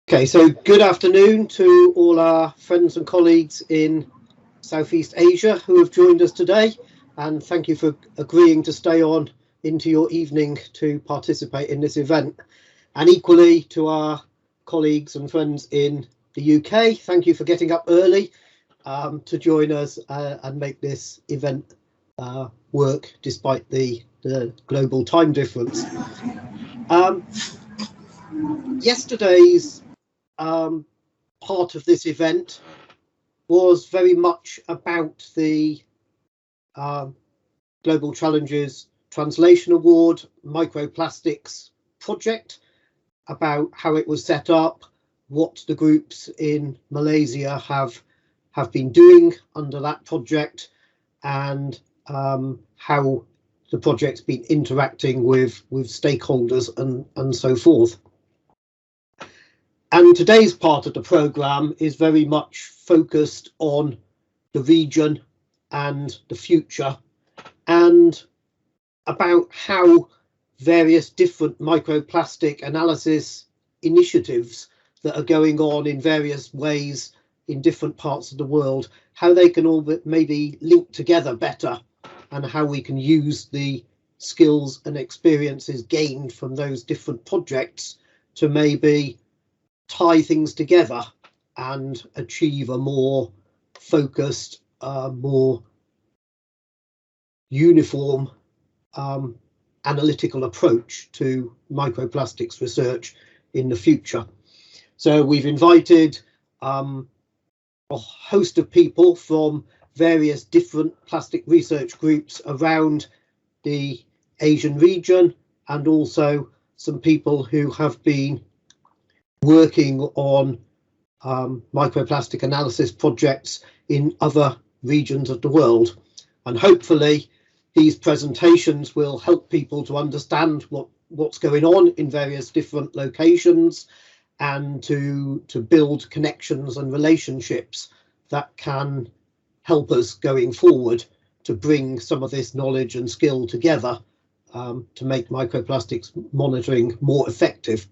Okay, so good afternoon to all our friends and colleagues in Southeast Asia who have joined us today, and thank you for agreeing to stay on into your evening to participate in this event. And equally to our colleagues and friends in the UK, thank you for getting up early to join us and make this event work despite the global time difference. Yesterday's part of this event was very much about the Global Challenges Translation Award Microplastics project, about how it was set up, what the groups in Malaysia have been doing under that project, and how the project's been interacting with stakeholders and so forth. And today's part of the programme is very much focused on the region and the future, and about how various different microplastic analysis initiatives that are going on in various ways in different parts of the world, how they can all maybe link together better, and how we can use the skills and experiences gained from those different projects to maybe tie things together and achieve a more focused, more uniform analytical approach to microplastics research in the future. So we've invited a host of people from various different plastic research groups around the Asian region, and also some people who have been working on microplastic analysis projects in other regions of the world. And hopefully these presentations will help people to understand what's going on in various different locations, and to build connections and relationships that can help us going forward to bring some of this knowledge and skill together to make microplastics monitoring more effective.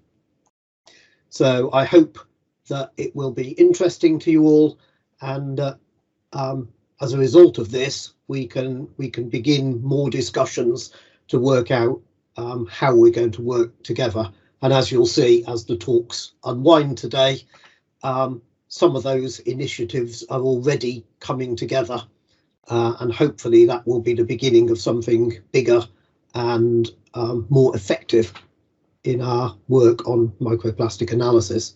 So I hope that it will be interesting to you all, and as a result of this, we can begin more discussions to work out how we're going to work together. And as you'll see, as the talks unwind today, some of those initiatives are already coming together, and hopefully that will be the beginning of something bigger and more effective in our work on microplastic analysis.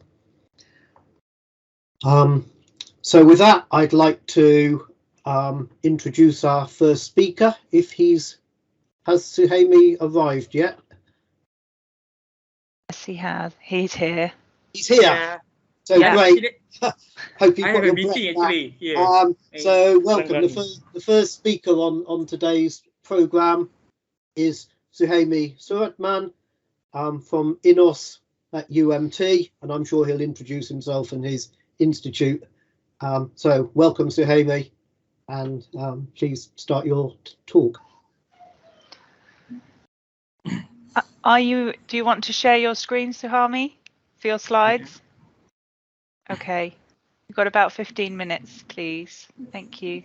So with that, I'd like to introduce our first speaker. Has Suhaimi arrived yet? Yes, he has. He's here. He's here. Yeah. So yeah. Great. Hope you've I got have your a meeting breath actually. back. Yeah. So welcome. The first speaker on today's programme is Suhaimi Suratman from INOS at UMT, and I'm sure he'll introduce himself and his institute. So welcome, Suhaimi, and please start your talk. Do you want to share your screen, Suhaimi, for your slides? Okay. You've got about 15 minutes, please. Thank you.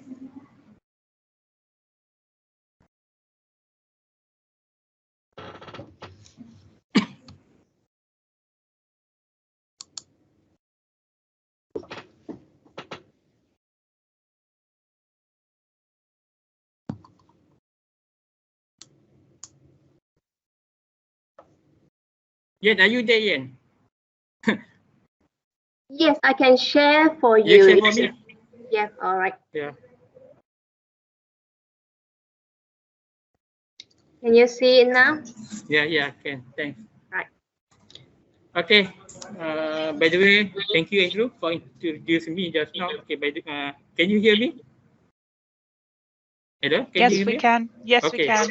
Yen, are you there, Yen? Yes, I can share for you. Yeah, share for me. Yeah, all right. Yeah. Can you see it now? Yeah, I can. Thanks. Right. Okay. By the way, thank you, Andrew, for introducing me just now. Okay. Can you hear me? Hello. Can yes, you hear we me? can. Yes, okay. we can.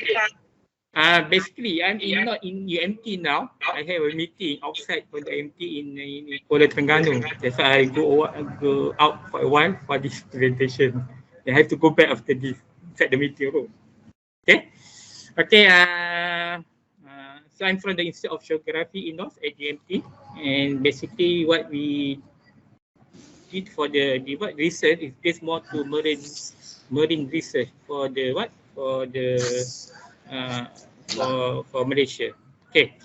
Basically, I'm not in UMT now. I have a meeting outside for the UMT in Pollutant Terengganu. That's why I go out for a while for this presentation. I have to go back after this inside the meeting room. Okay. Okay. So I'm from the Institute of Geography in North at GMT, and basically what we did for the research is based more to marine research for the for Malaysia. Okay,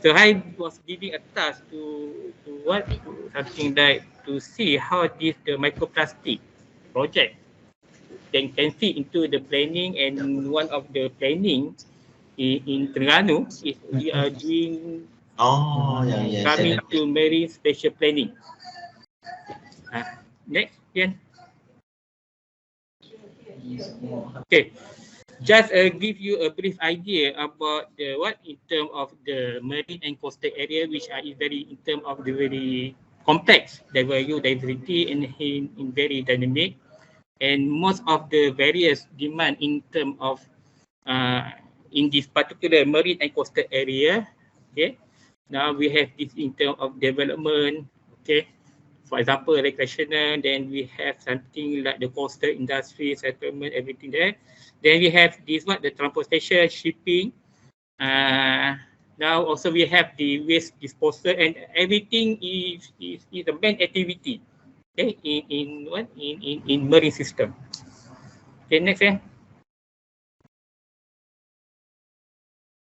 so I was giving a task to something like to see how the microplastic project can fit into the planning, and one of the planning in Terengganu is we are doing coming to marine spatial planning. Next, Ian. Okay, just give you a brief idea about the in terms of the marine and coastal area, which are very in terms of the very complex diversity and in very dynamic, and most of the various demand in terms of in this particular marine and coastal area. Okay, now we have this in terms of development. Okay, for example, recreational, then we have something like the coastal industry, settlement, everything there. Then we have this the transportation, shipping. Now also we have the waste disposal, and everything is a main activity. Okay, in marine system. Okay, next.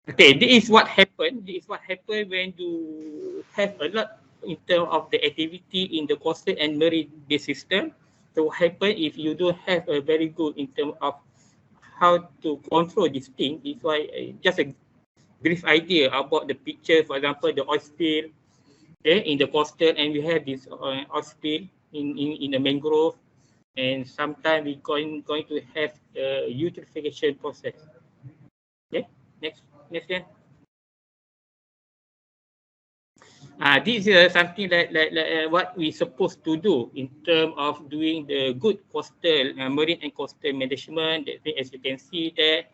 Okay, this is what happened. This is what happened when you have a lot in terms of the activity in the coastal and marine based system. So what happen if you don't have a very good in terms of how to control this thing? Is why just a brief idea about the picture. For example, the oil spill, okay, in the coastal, and we have this oil spill in the mangrove, and sometimes we're going to have a eutrophication process. Okay, next one. This is something like what we supposed to do in terms of doing the good coastal marine and coastal management. That as you can see there,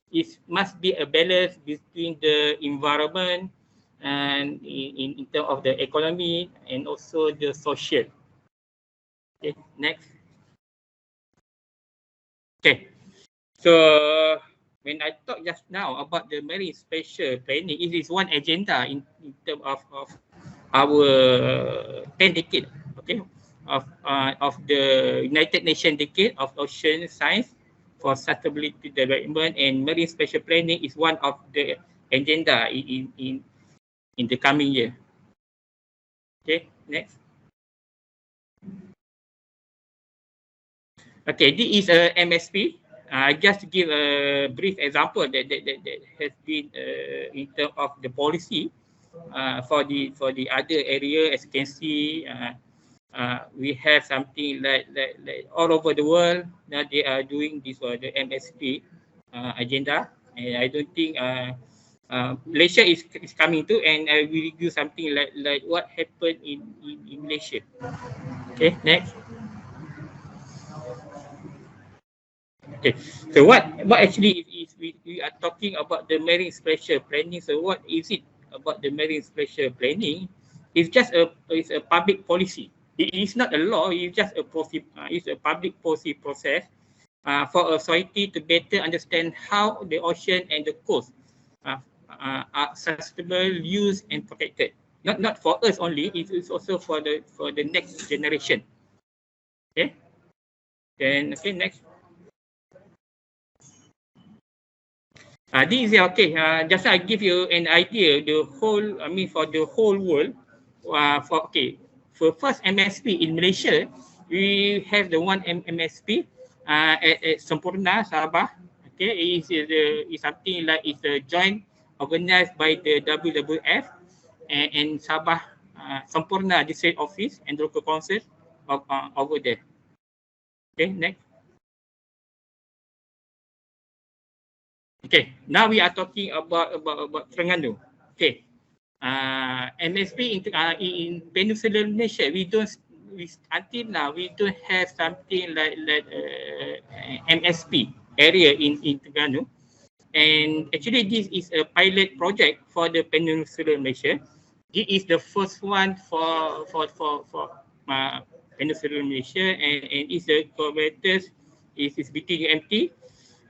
it must be a balance between the environment and in terms of the economy and also the social. Okay, next. Okay, so when I talk just now about the marine spatial planning, it is one agenda in terms of our 10 decade, okay, of the United Nations decade of ocean science for sustainability development, and marine spatial planning is one of the agenda in the coming year. Okay, next. Okay, this is a MSP. Just to give a brief example that has been in terms of the policy for the other area. As you can see, we have something like all over the world that they are doing this the MSP agenda, and I don't think Malaysia is coming to, and I will do something like what happened in Malaysia. Okay, next. Okay, so what actually is we are talking about the marine spatial planning. So what is it about the marine spatial planning? It's just a public policy. It is not a law. It's just a policy. It's a public policy process for a society to better understand how the ocean and the coast are sustainable, used, and protected. Not for us only. It's also for the next generation. Okay. Then okay, next. This is okay. Just I give you an idea. For the whole world, for first MSP in Malaysia, we have the one MSP at Sempurna, Sabah. Okay, is something like it's a joint organized by the WWF and Sabah Sempurna District Office and local council over there. Okay, next. Okay, now we are talking about Terengganu. Okay, MSP in Peninsular Malaysia, until now we don't have something like MSP area in Terengganu, and actually this is a pilot project for the Peninsular Malaysia. This is the first one for Peninsular Malaysia, and it's the collaborators is between UMT.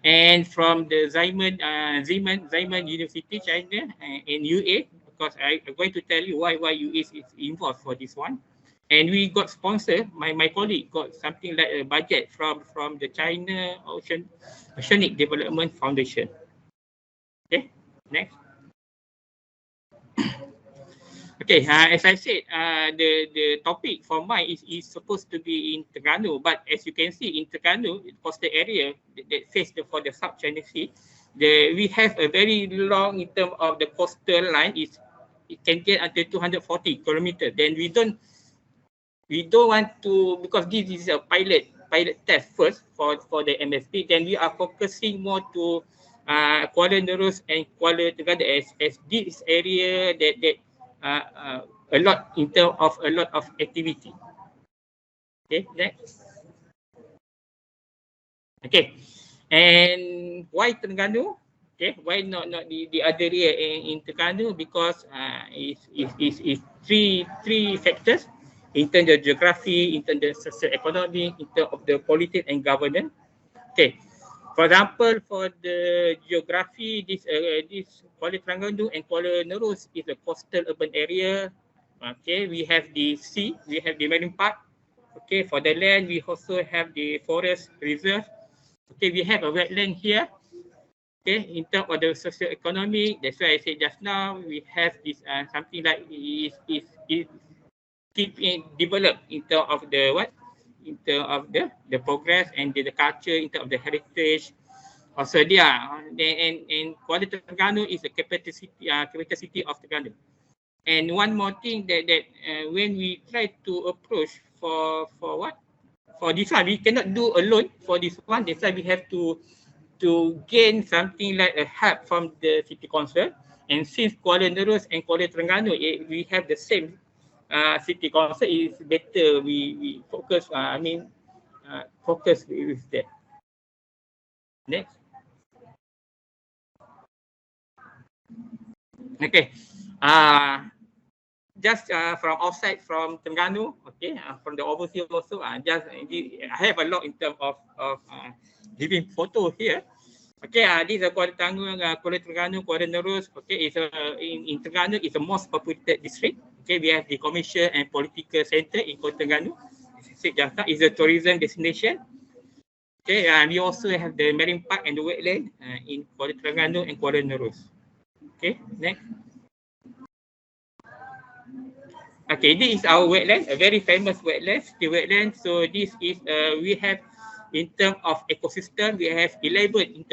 and from the Xiamen University, China, in UA, because I'm going to tell you why UA is involved for this one. And we got sponsored, my colleague got something like a budget from the China Oceanic Development Foundation. Okay, next. Okay, as I said, the topic for mine is supposed to be in Terengganu, but as you can see in Terengganu, coastal area that face for the South China Sea, we have a very long in terms of the coastal line. It can get until 240 kilometers. Then we don't want to, because this is a pilot test first for the MSP. Then we are focusing more to Kuala Nerus and Kuala Terengganu as this area that a lot in terms of a lot of activity. Okay, next. Okay, and why Terengganu? Okay, why not the other area in Terengganu? Because it's three factors in terms of geography, in terms of social economy, in terms of the politics and governance. Okay. For example, for the geography, this Kuala Terengganu and Kuala Nerus is a coastal urban area. Okay, we have the sea, we have the marine park. Okay, for the land, we also have the forest reserve. Okay, we have a wetland here. Okay, in terms of the socio-economic, that's why I said just now, we have this something like is keeping developed in terms of the what? In terms of the progress and the culture, in terms of the heritage. Also there, and Kuala Terengganu is the capital city of Terengganu. And one more thing that when we try to approach for what? For this one, we cannot do alone for this one. That's why we have to gain something like a help from the city council. And since Kuala Nerus and Kuala Terengganu, we have the same city council, is better we focus. Focus with that. Next. Okay. Just from outside from Terengganu. Okay. From the overseas also. I have a lot in terms of giving photo here. Okay, this is Kuala Terengganu, Kuala Nerus. Okay, it's in Terengganu, it's the most populated district. Okay, we have the commercial and political center in Kuala Terengganu. It's a tourism destination. Okay, we also have the marine park and the wetland in Kuala Terengganu and Kuala Nerus. Okay, next. Okay, this is our wetland, a very famous wetland, the wetland. So this is we have. In terms of ecosystem, we have 11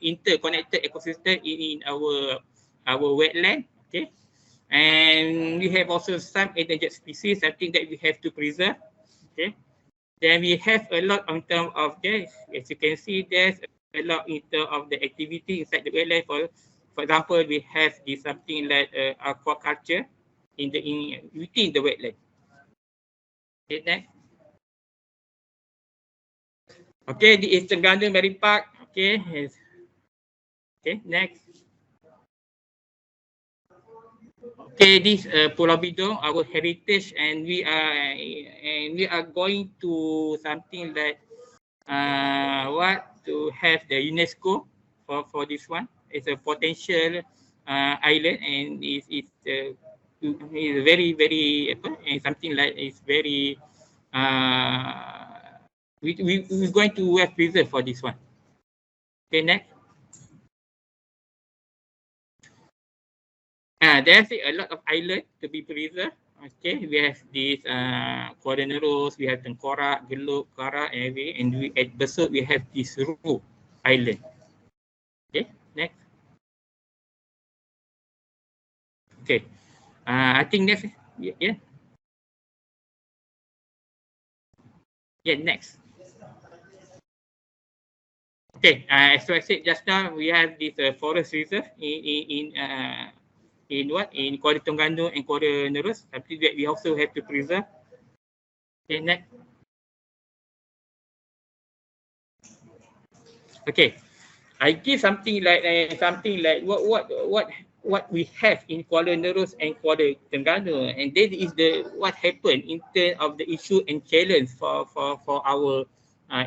interconnected ecosystem in our wetland. Okay, and we have also some endangered species, something that we have to preserve. Okay, then we have a lot in terms of this. As you can see, there's a lot in terms of the activity inside the wetland. For example, we have this something like aquaculture within the wetland. Okay, next. Okay, the Eastern Terengganu Marine Park. Okay, okay, next. Okay, this Pulau Bidong, our heritage, and we are going to something like to have the UNESCO for this one. It's a potential island, and it's very and something like it's very we're going to have preserve for this one. Okay, next. There's a lot of islands to be preserved. Okay, we have this Kuala Nerus, we have Tengkorak, Geluk, Kara, and at Besut we have this Ru Island. Okay, next. Okay, I think next. Yeah. Yeah, next. Okay, as I said just now, we have this forest reserve in Kuala Terengganu and Kuala Nerus. Something that we also have to preserve. Okay, next. Okay, I give something like what we have in Kuala Nerus and Kuala Terengganu, and that is what happened in terms of the issue and challenge for our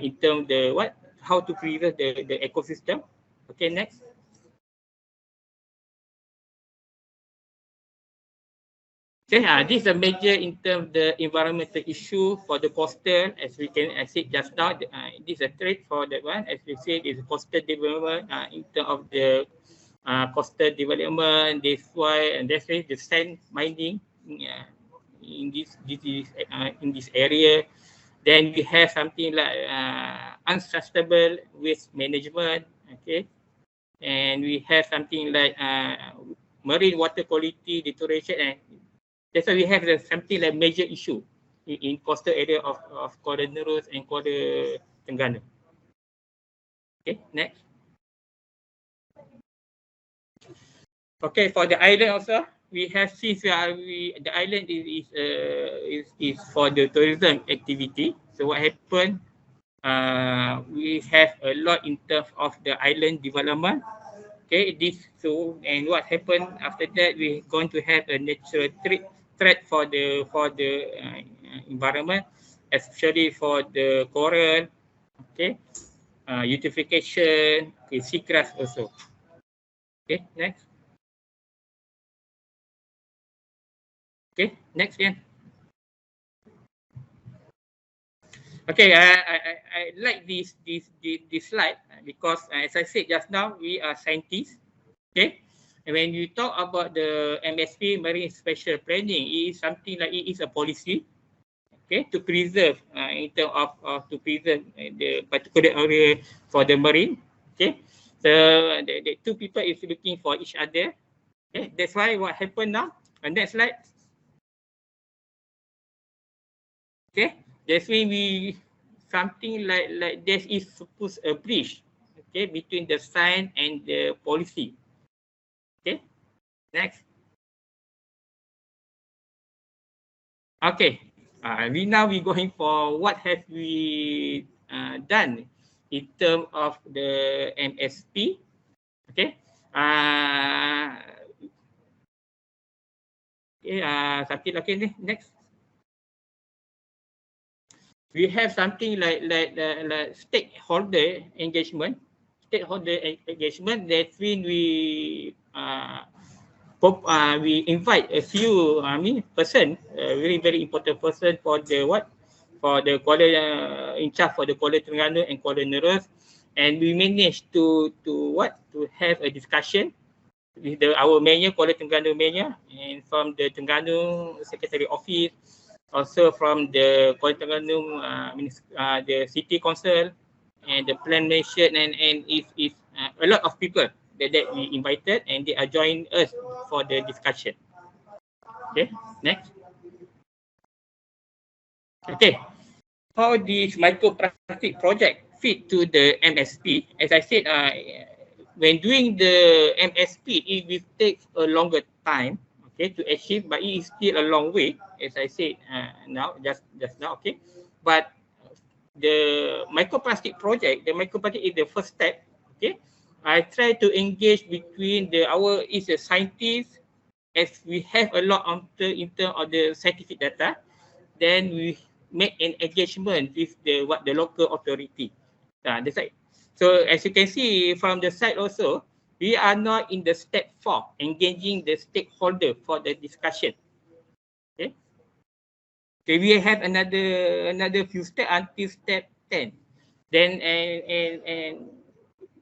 in terms of how to preserve the ecosystem. Okay, next. Okay, this is a major in terms of the environmental issue for the coastal, as we can see just now. This is a threat for that one, as we said, is coastal development in terms of the coastal development. That's why, and that's why the sand mining in this area. Then we have something like unsustainable waste management. Okay, and we have something like marine water quality deterioration, and that's why we have something like major issue in coastal area of Kuala Nerus and Kuala Terengganu. Okay, next. Okay, for the island also, we have since the island is for the tourism activity. So what happened? We have a lot in terms of the island development. Okay, and what happened after that? We're going to have a natural threat for the environment, especially for the coral. Okay, eutrophication, okay, seagrass also. Okay, next. Okay, next again. Okay, I like this slide because as I said just now, we are scientists. Okay, and when you talk about the MSP, Marine Spatial Planning, it is something like it is a policy. Okay, to preserve in terms of to preserve the particular area for the marine. Okay, so the two people is looking for each other. Okay, that's why what happened now. And next slide. Okay, that's why we something like there is supposed a bridge, okay, between the science and the policy. Okay, next. Okay, we going for what have we done in terms of the MSP. Okay, something like next. We have something like stakeholder engagement. Stakeholder engagement, that means we invite a few person, very important person for the Kuala in charge for the Kuala Terengganu and Kuala Nerus, and we managed to have a discussion with our mayor, Kuala Terengganu mayor, and from the Terengganu Secretary Office, also from the Kuala Terengganu the City Council and the Plan Nation, and is a lot of people that we invited, and they are joining us for the discussion. Okay, next. Okay, how this microplastic project fit to the MSP? As I said, when doing the MSP, it will take a longer time, okay, to achieve, but it is still a long way, as I said just now, okay. But the microplastic project, the microplastic is the first step, okay. I try to engage between our scientists, as we have a lot in terms of the scientific data. Then we make an engagement with the local authority. That's right. So as you can see from the side also, we are not in the step 4, engaging the stakeholder for the discussion. Okay. Okay, we have another few steps until step 10. Then and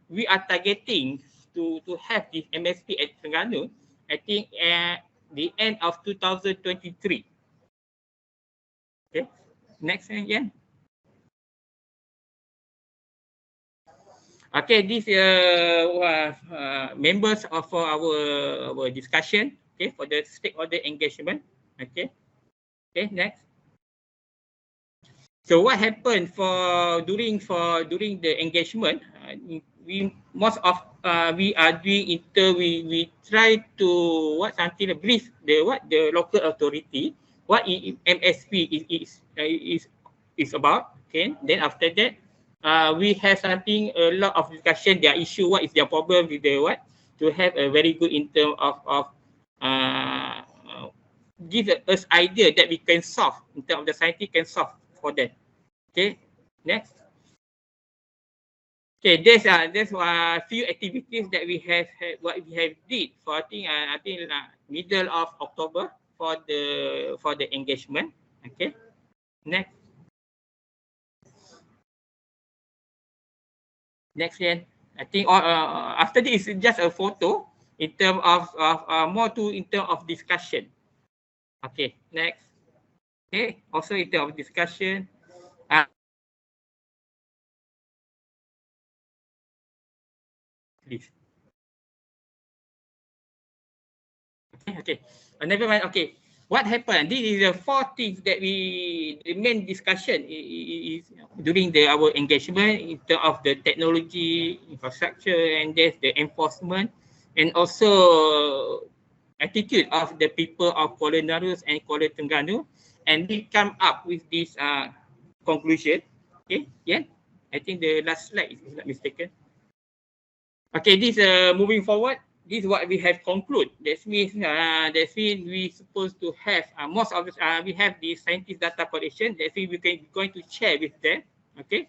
we are targeting to have this MSP at Terengganu, I think at the end of 2023. Okay, next again. Okay, these members of our discussion, okay, for the stakeholder engagement. Okay, okay, next. So what happened during the engagement? We are doing we try to brief the local authority what MSP is about. Okay, then after that we have a lot of discussion, their issue, what is their problem with the to have a very good in terms of give us idea that we can solve in terms of the scientific can solve for that. Okay, next. Okay, there's a few activities that we have did for I think middle of October for the engagement. Okay, next Ian. I think after this is just a photo in terms of more to in terms of discussion. Okay, next. Okay, also in terms of discussion. Please. Okay. Never mind. Okay. What happened? This is the 4 things that the main discussion is during our engagement in terms of the technology, infrastructure, and there's the enforcement, and also attitude of the people of Kuala Narus and Kuala Terengganu, and we come up with this conclusion. Okay, yeah. I think the last slide, if I'm not mistaken. Okay, this moving forward. This is what we have concluded. That means we supposed to have most of we have the scientist data collection. That means we're going to share with them. Okay,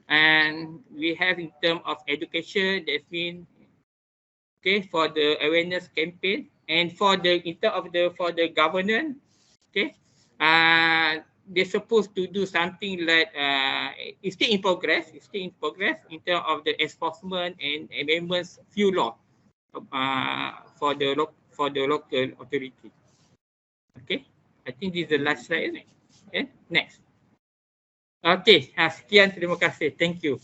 and we have in terms of education. That means okay for the awareness campaign and for the in terms of for the governance. Okay, they're supposed to do something like it's still in progress. It's still in progress in terms of the enforcement and amendments few law. For the local authority. Okay, I think this is the last slide, isn't it? Okay, next. Okay, sekian, terima kasih. Thank you.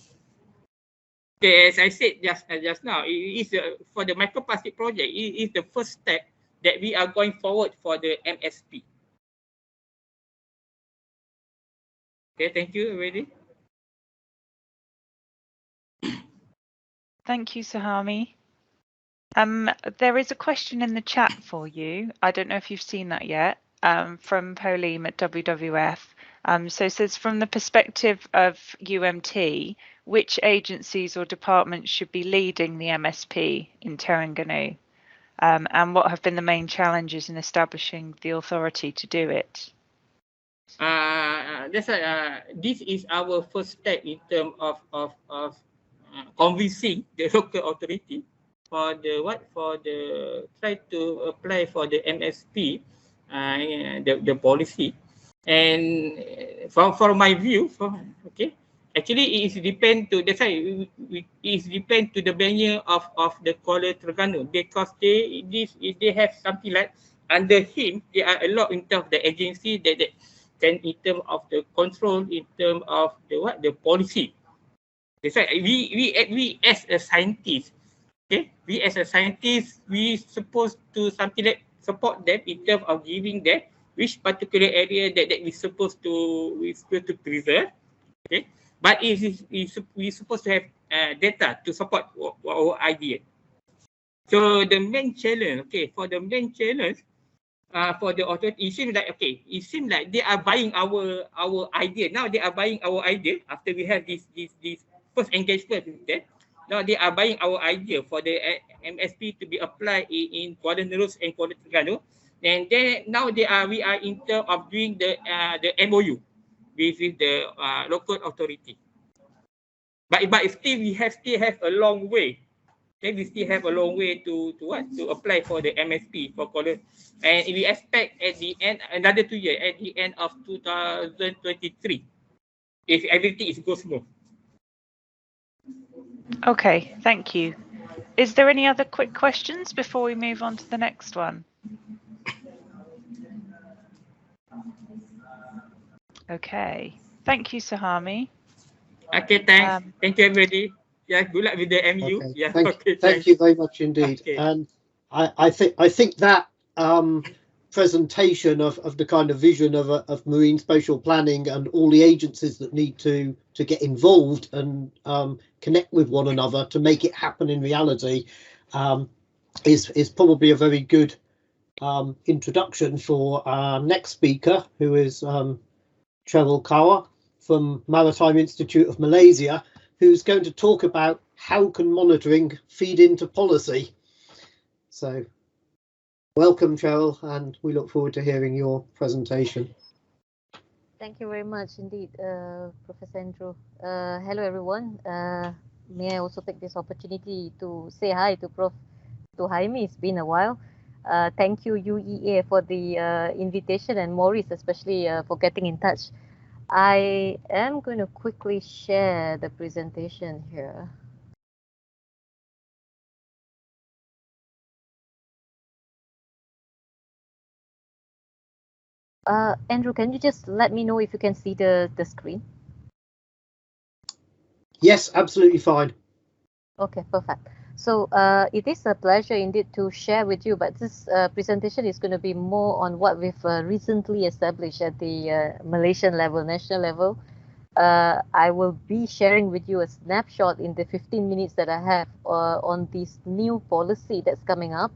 Okay, as I said just now, it is for the microplastic project. It is the first step that we are going forward for the MSP. Okay, thank you, everybody. Thank you, Suhaimi. There is a question in the chat for you. I don't know if you've seen that yet, from Pauline at WWF. So it says, from the perspective of UMT, which agencies or departments should be leading the MSP in Terengganu? And what have been the main challenges in establishing the authority to do it? This is our first step in terms of convincing the local authority for the try to apply for the MSP, the policy, and for my view, okay, actually it is depend to that's why it is depend to the venue of the Kuala Terengganu, because they have something like under him there are a lot in terms of the agency that can in terms of the control, in terms of the policy. That's why we as a scientist. Okay, we as a scientist, we supposed to something like support them in terms of giving them which particular area that we supposed to preserve. Okay, but we supposed to have data to support our idea. So the main challenge, okay, for the main challenge, for the authority, it seems like they are buying our idea. Now they are buying our idea after we have this first engagement with them. Now they are buying our idea for the MSP to be applied in Kuala Narus and Kuala Terengganu, and then now we are in terms of doing the MOU with the local authority. But still we still have a long way. Okay, we still have a long way to apply for the MSP for Kuala, and we expect at the end another 2 years at the end of 2023 if everything goes smooth. Okay, thank you. Is there any other quick questions before we move on to the next one? Okay, thank you, Suhaimi. Okay, thanks. Thank you, everybody. Yeah, good luck with the MU. Okay. Yeah, thank you very much indeed. Okay. And I think that presentation of the kind of vision of marine spatial planning and all the agencies that need to get involved and connect with one another to make it happen in reality is probably a very good introduction for our next speaker, who is Cheryl Kaur from Maritime Institute of Malaysia, who's going to talk about how can monitoring feed into policy. So welcome, Cheryl, and we look forward to hearing your presentation. Thank you very much indeed, Professor Andrew. Hello, everyone. may I also take this opportunity to say hi to Prof. Suhaimi. It's been a while. Thank you, UEA, for the invitation, and Maurice, especially for getting in touch. I am going to quickly share the presentation here. Andrew, can you just let me know if you can see the screen? Yes, absolutely fine. Okay, perfect. So it is a pleasure indeed to share with you, but this presentation is going to be more on what we've recently established at the Malaysian level, national level. I will be sharing with you a snapshot in the 15 minutes that I have on this new policy that's coming up,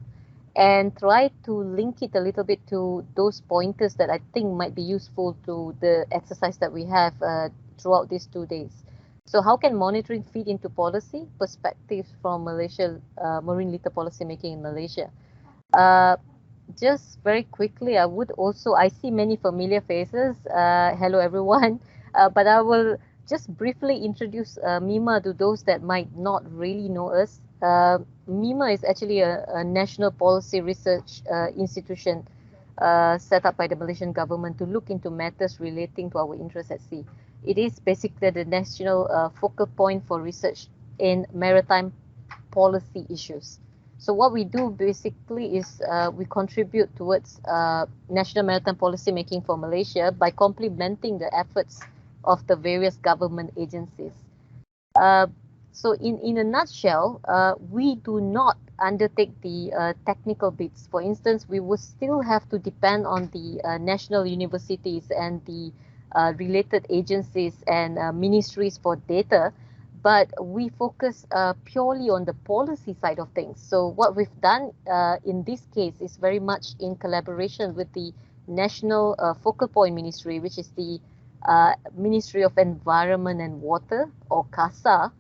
and try to link it a little bit to those pointers that I think might be useful to the exercise that we have throughout these 2 days. So how can monitoring feed into policy perspectives from Malaysia, marine litter policy making in Malaysia? Just very quickly, I see many familiar faces. Hello everyone. But I will just briefly introduce MIMA to those that might not really know us. MIMA is actually a national policy research institution set up by the Malaysian government to look into matters relating to our interests at sea. It is basically the national focal point for research in maritime policy issues. So what we do basically is we contribute towards national maritime policy making for Malaysia by complementing the efforts of the various government agencies. So in a nutshell, we do not undertake the technical bits. For instance, we will still have to depend on the national universities and the related agencies and ministries for data, but we focus purely on the policy side of things. So what we've done in this case is very much in collaboration with the National Focal Point Ministry, which is the Ministry of Environment and Water, or CASA,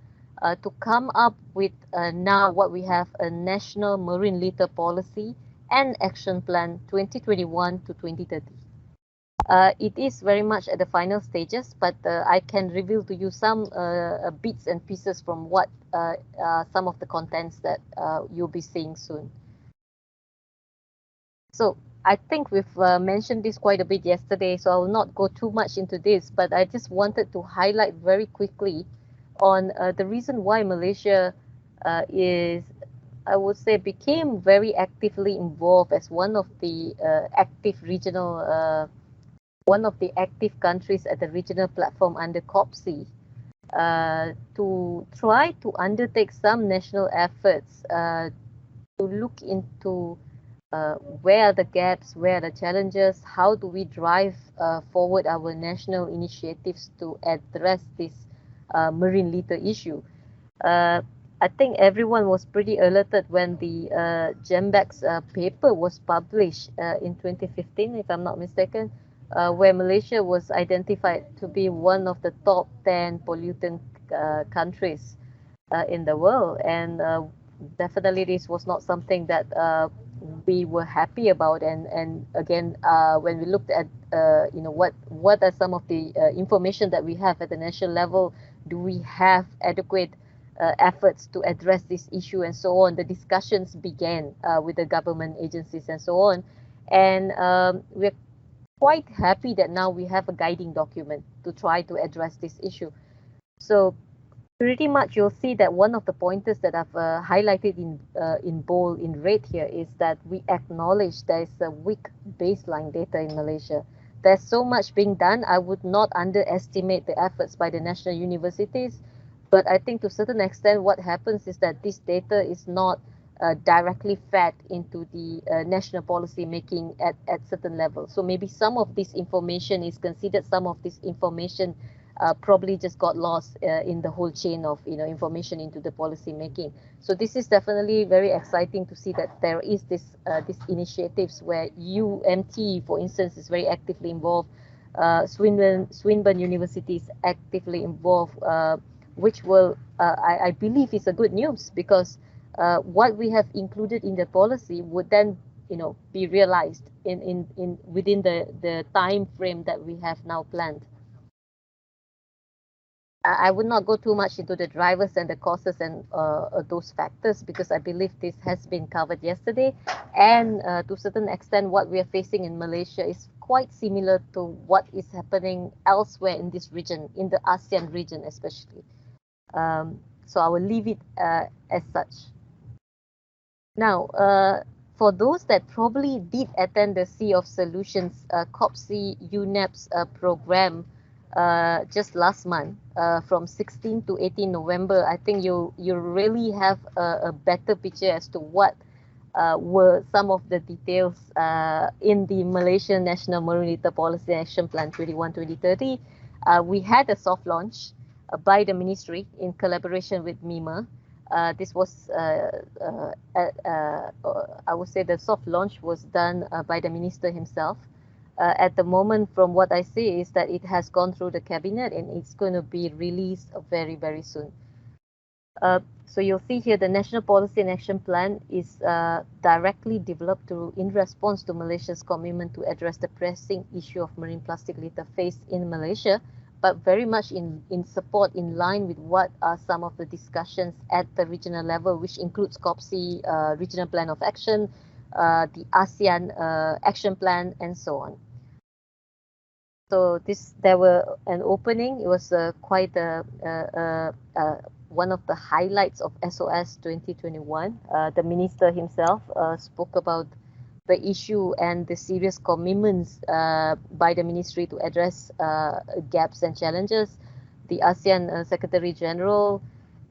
to come up with now what we have, a National Marine Litter Policy and Action Plan 2021 to 2030. It is very much at the final stages, but I can reveal to you some bits and pieces from what some of the contents that you'll be seeing soon. So I think we've mentioned this quite a bit yesterday, so I will not go too much into this, but I just wanted to highlight very quickly on the reason why Malaysia is, I would say, became very actively involved as one of the active regional one of the active countries at the regional platform under COPSI, to try to undertake some national efforts to look into where are the gaps, where are the challenges, how do we drive forward our national initiatives to address this marine litter issue. I think everyone was pretty alerted when the GEMBEX paper was published in 2015, if I'm not mistaken, where Malaysia was identified to be one of the top 10 pollutant countries in the world, and definitely this was not something that we were happy about. And again, when we looked at what are some of the information that we have at the national level, do we have adequate efforts to address this issue and so on, the discussions began with the government agencies and so on, and we're quite happy that now we have a guiding document to try to address this issue. So pretty much you'll see that one of the pointers that I've highlighted in bold, in red here, is that we acknowledge there's a weak baseline data in Malaysia. There's so much being done. I would not underestimate the efforts by the national universities, but I think to a certain extent what happens is that this data is not directly fed into the national policy making at certain levels. So maybe some of this information is considered, some of this information probably just got lost in the whole chain of information into the policy making. So this is definitely very exciting to see that there is this initiatives where UMT, for instance, is very actively involved. Swinburne University is actively involved, which will I believe is a good news, because what we have included in the policy would then be realized in within the time frame that we have now planned. I would not go too much into the drivers and the causes and those factors, because I believe this has been covered yesterday. And to a certain extent, what we are facing in Malaysia is quite similar to what is happening elsewhere in this region, in the ASEAN region especially. So I will leave it as such. Now, for those that probably did attend the Sea of Solutions COPSI UNEP's program just last month, from 16 to 18 November, I think you really have a better picture as to what were some of the details in the Malaysian National Marine Litter Policy and Action Plan 21-2030. We had a soft launch by the ministry in collaboration with MIMA. This was, I would say the soft launch was done by the minister himself. At the moment, from what I see, is that it has gone through the cabinet and it's going to be released very, very soon. So you'll see here the National Policy and Action Plan is directly developed in response to Malaysia's commitment to address the pressing issue of marine plastic litter faced in Malaysia, but very much in support, in line with what are some of the discussions at the regional level, which includes COPSI, Regional Plan of Action, the ASEAN Action Plan, and so on. So there were an opening. It was quite one of the highlights of SOS 2021. The minister himself spoke about the issue and the serious commitments by the ministry to address gaps and challenges. The ASEAN Secretary General.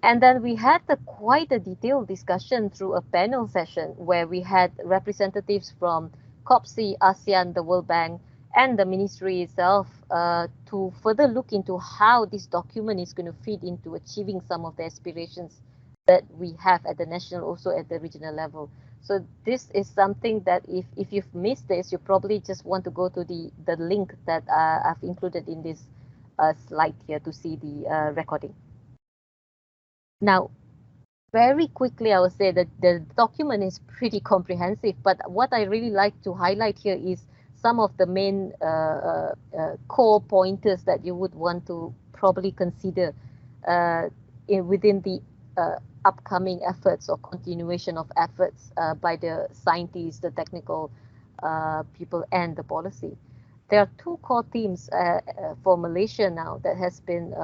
And then we had quite a detailed discussion through a panel session where we had representatives from COPSI, ASEAN, the World Bank, and the ministry itself to further look into how this document is going to fit into achieving some of the aspirations that we have at the national, also at the regional level. So this is something that if you've missed this, you probably just want to go to the link that I've included in this slide here to see the recording. Now, very quickly, I would say that the document is pretty comprehensive, but what I really like to highlight here is some of the main core pointers that you would want to probably consider within the upcoming efforts or continuation of efforts by the scientists, the technical people, and the policy. There are two core themes for Malaysia now that has been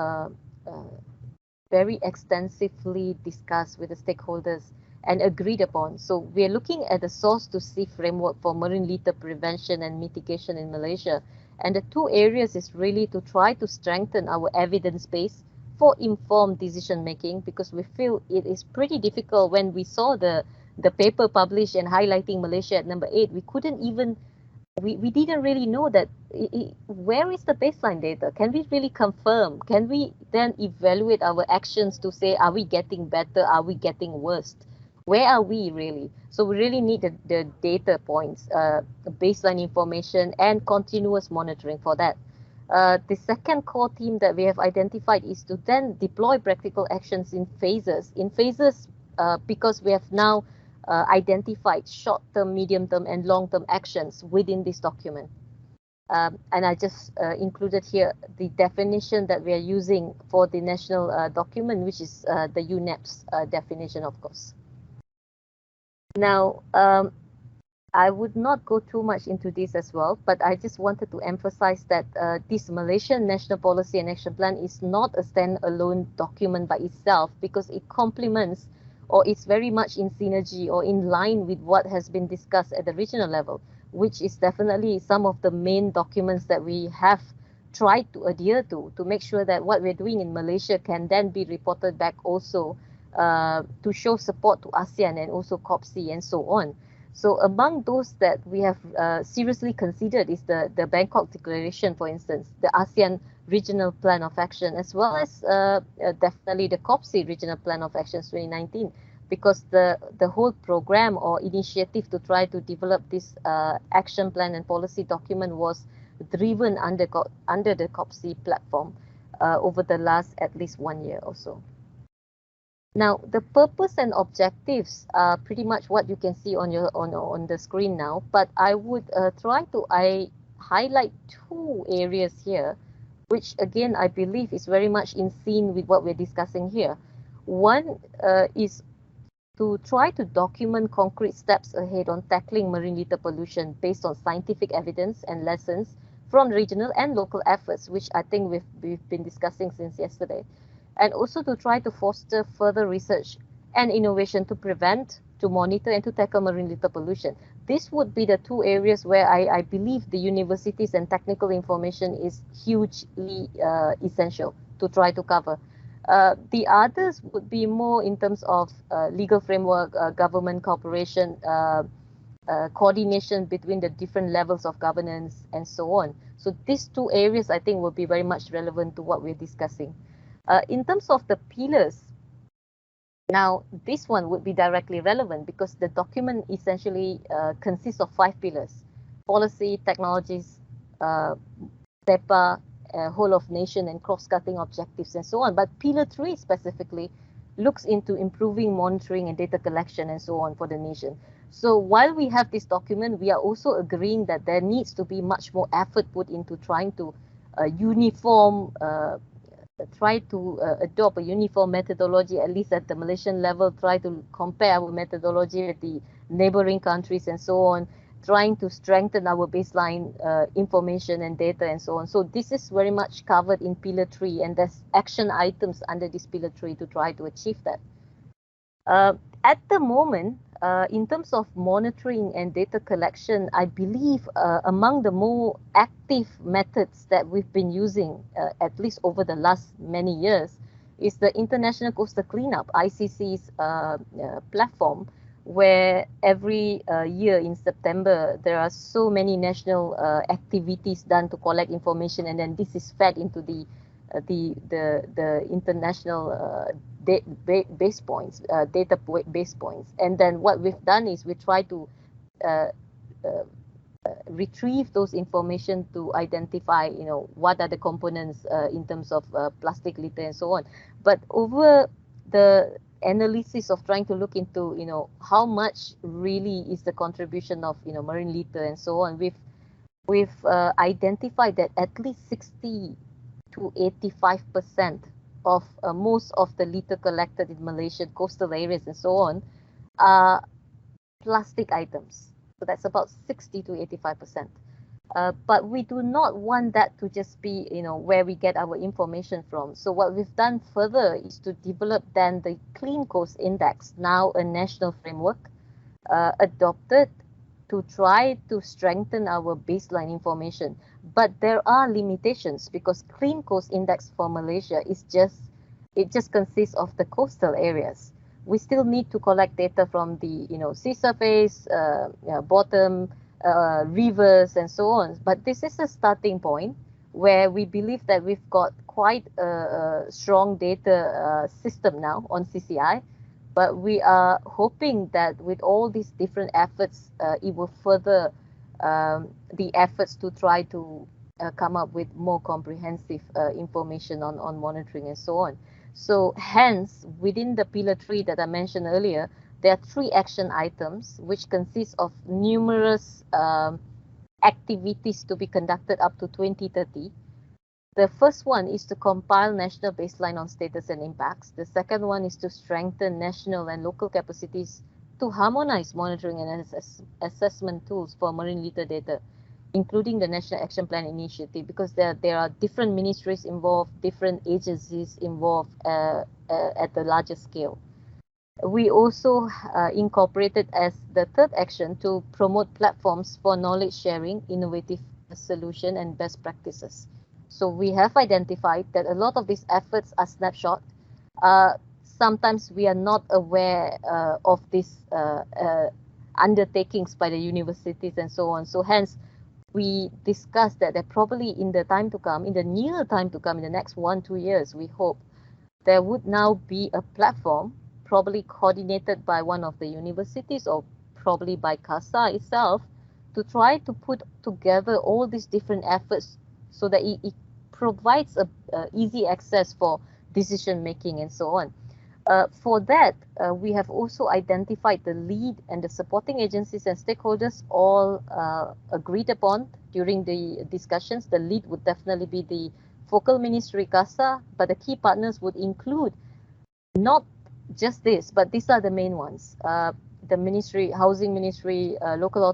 very extensively discussed with the stakeholders and agreed upon. So we're looking at the source to sea framework for marine litter prevention and mitigation in Malaysia. And the two areas is really to try to strengthen our evidence base for informed decision making, because we feel it is pretty difficult. When we saw the paper published and highlighting Malaysia at number 8, we couldn't even, we didn't really know that where is the baseline data? Can we really confirm? Can we then evaluate our actions to say, are we getting better? Are we getting worse? Where are we really? So we really need the data points, baseline information, and continuous monitoring for that. The second core theme that we have identified is to then deploy practical actions in phases. Because we have now identified short-term, medium-term, and long-term actions within this document. And I just included here the definition that we are using for the national document, which is the UNEP's definition, of course. Now, I would not go too much into this as well, but I just wanted to emphasize that this Malaysian National Policy and Action Plan is not a standalone document by itself, because it complements, or it's very much in synergy or in line with what has been discussed at the regional level, which is definitely some of the main documents that we have tried to adhere to make sure that what we're doing in Malaysia can then be reported back also to show support to ASEAN and also COPSI and so on. So among those that we have seriously considered is the Bangkok Declaration, for instance, the ASEAN Regional Plan of Action, as well as definitely the COPSI Regional Plan of Action 2019, because the whole program or initiative to try to develop this action plan and policy document was driven under the COPSI platform over the last at least 1 year or so. Now, the purpose and objectives are pretty much what you can see on the screen now, but I would try to highlight two areas here which again I believe is very much in sync with what we're discussing here. One is to try to document concrete steps ahead on tackling marine litter pollution based on scientific evidence and lessons from regional and local efforts, which I think we've been discussing since yesterday, and also to try to foster further research and innovation to prevent, to monitor, and to tackle marine litter pollution. This would be the two areas where I believe the universities and technical information is hugely essential to try to cover. The others would be more in terms of legal framework, government cooperation, coordination between the different levels of governance, and so on. So these two areas I think will be very much relevant to what we're discussing. In terms of the pillars, now this one would be directly relevant because the document essentially consists of 5 pillars: policy, technologies, SEPA, whole of nation and cross-cutting objectives, and so on. But pillar 3 specifically looks into improving monitoring and data collection and so on for the nation. So while we have this document, we are also agreeing that there needs to be much more effort put into trying to adopt a uniform methodology, at least at the Malaysian level, try to compare our methodology with the neighboring countries and so on, trying to strengthen our baseline information and data and so on. So this is very much covered in pillar 3, and there's action items under this pillar 3 to try to achieve that. At the moment, in terms of monitoring and data collection, I believe among the more active methods that we've been using, at least over the last many years, is the International Coastal Cleanup, ICC's platform, where every year in September, there are so many national activities done to collect information, and then this is fed into the international base points, data base points. And then what we've done is we try to retrieve those information to identify, what are the components in terms of plastic litter and so on. But over the analysis of trying to look into, how much really is the contribution of, marine litter and so on, we've identified that at least 60 to 85% of most of the litter collected in Malaysian coastal areas and so on are plastic items. So that's about 60 to 85%. But we do not want that to just be, where we get our information from. So what we've done further is to develop then the Clean Coast Index, now a national framework adopted to try to strengthen our baseline information. But there are limitations because Clean Coast Index for Malaysia is just consists of the coastal areas. We still need to collect data from the sea surface, bottom, rivers, and so on. But this is a starting point where we believe that we've got quite a strong data system now on CCI. But we are hoping that with all these different efforts, it will further the efforts to try to come up with more comprehensive information on monitoring and so on. So hence, within the pillar 3 that I mentioned earlier, there are 3 action items which consist of numerous activities to be conducted up to 2030. The first one is to compile national baseline on status and impacts. The second one is to strengthen national and local capacities to harmonize monitoring and assessment tools for marine litter data, including the National Action Plan Initiative, because there are different ministries involved, different agencies involved at the larger scale. We also incorporated as the third action to promote platforms for knowledge sharing, innovative solution, and best practices. So we have identified that a lot of these efforts are snapshot. Sometimes we are not aware of these undertakings by the universities and so on. So hence, we discussed that probably in the time to come, in the near time to come, in the next 1-2 years, we hope there would now be a platform, probably coordinated by one of the universities or probably by CASA itself, to try to put together all these different efforts so that it provides a easy access for decision making and so on. For that, we have also identified the lead and the supporting agencies and stakeholders all agreed upon during the discussions. The lead would definitely be the focal ministry CASA, but the key partners would include not just this, but these are the main ones. The ministry, housing ministry, local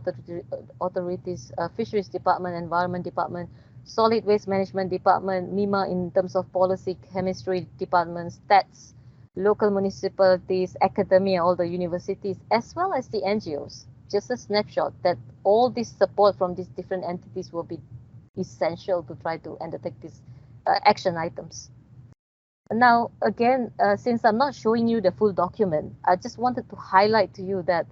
authorities, fisheries department, environment department, solid waste management department, MIMA in terms of policy, chemistry departments, stats, local municipalities, academia, all the universities, as well as the NGOs. Just a snapshot that all this support from these different entities will be essential to try to undertake these action items. Now, again, since I'm not showing you the full document, I just wanted to highlight to you that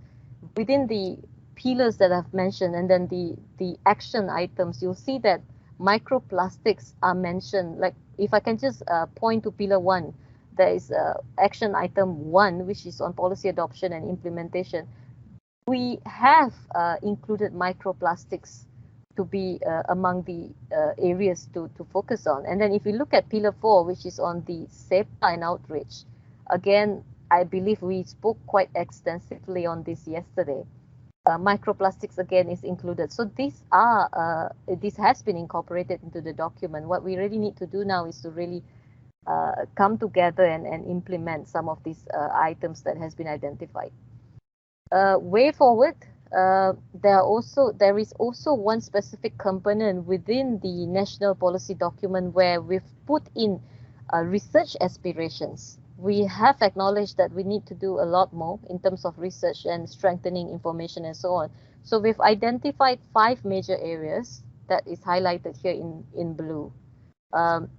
within the pillars that I've mentioned and then the action items, you'll see that microplastics are mentioned. Like if I can just point to pillar 1, there is action item 1, which is on policy adoption and implementation. We have included microplastics to be among the areas to focus on. And then if you look at pillar 4, which is on the SEPA and outreach, again, I believe we spoke quite extensively on this yesterday. Microplastics again is included. So these are this has been incorporated into the document. What we really need to do now is to really come together and implement some of these items that has been identified. Way forward, there is also one specific component within the national policy document where we've put in research aspirations. We have acknowledged that we need to do a lot more in terms of research and strengthening information and so on. So we've identified 5 major areas that is highlighted here in blue.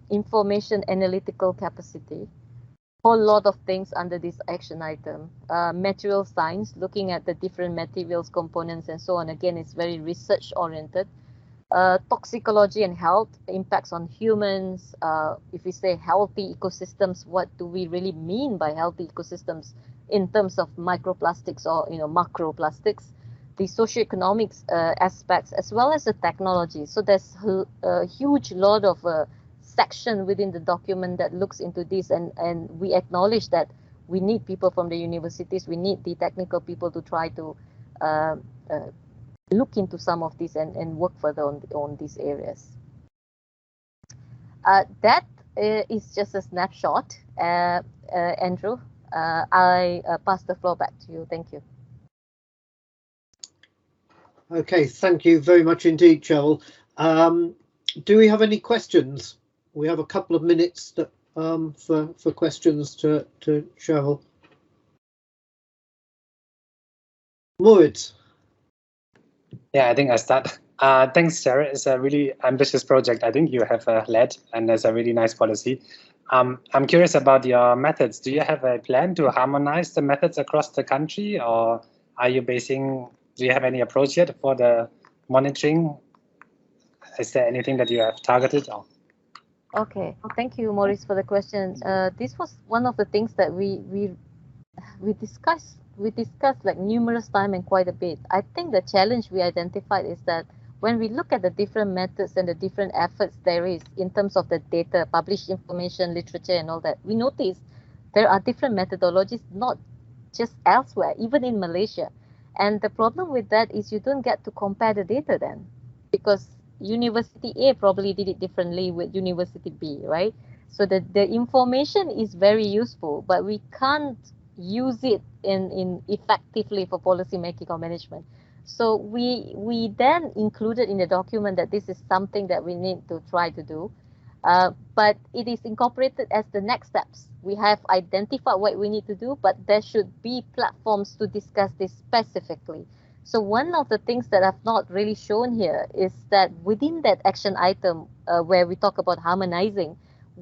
Information analytical capacity, whole lot of things under this action item. Material science, looking at the different materials, components and so on. Again, it's very research oriented. Toxicology and health, impacts on humans. If we say healthy ecosystems, what do we really mean by healthy ecosystems in terms of microplastics or macroplastics? The socioeconomics aspects as well as the technology. So there's a huge lot of section within the document that looks into this, and we acknowledge that we need people from the universities, we need the technical people to try to look into some of this and work further on these areas. That is just a snapshot. Andrew, I pass the floor back to you. Thank you. Okay, thank you very much indeed, Cheryl. Do we have any questions? We have a couple of minutes that, for questions to Cheryl. Moritz. Yeah, I think I start. Thanks, Cheryl. It's a really ambitious project. I think you have led, and there's a really nice policy. I'm curious about your methods. Do you have a plan to harmonize the methods across the country, or are you do you have any approach yet for the monitoring? Is there anything that you have targeted? Or? Okay, thank you, Maurice, for the question. This was one of the things that we discussed like numerous times and quite a bit. I think the challenge we identified is that when we look at the different methods and the different efforts there is in terms of the data, published information, literature and all that, we notice there are different methodologies, not just elsewhere, even in Malaysia. And the problem with that is you don't get to compare the data then, because University A probably did it differently with University B, right? So the information is very useful, but we can't use it in effectively for policy making or management. So we then included in the document that this is something that we need to try to do, but it is incorporated as the next steps. We have identified what we need to do, but there should be platforms to discuss this specifically. So one of the things that I've not really shown here is that within that action item where we talk about harmonizing,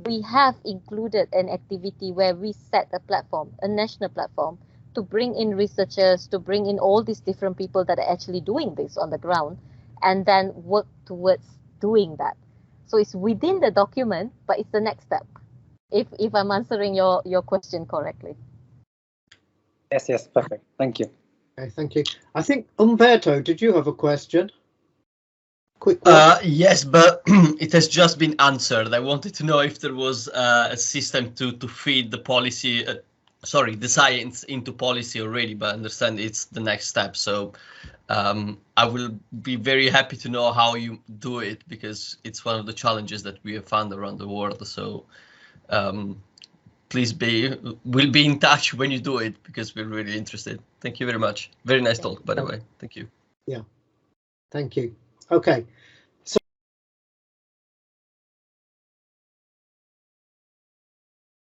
we have included an activity where we set a platform, a national platform, to bring in researchers, to bring in all these different people that are actually doing this on the ground, and then work towards doing that. So it's within the document, but it's the next step, if I'm answering your question correctly. Yes, perfect. Thank you. Okay, thank you. I think Umberto, did you have a question? Quick one. Yes, but it has just been answered. I wanted to know if there was a system to feed the policy, the science into policy already, but I understand it's the next step. So I will be very happy to know how you do it, because it's one of the challenges that we have found around the world. So please we'll be in touch when you do it, because we're really interested. Thank you very much. Very nice talk, by the way. Thank you. Yeah, thank you. Okay,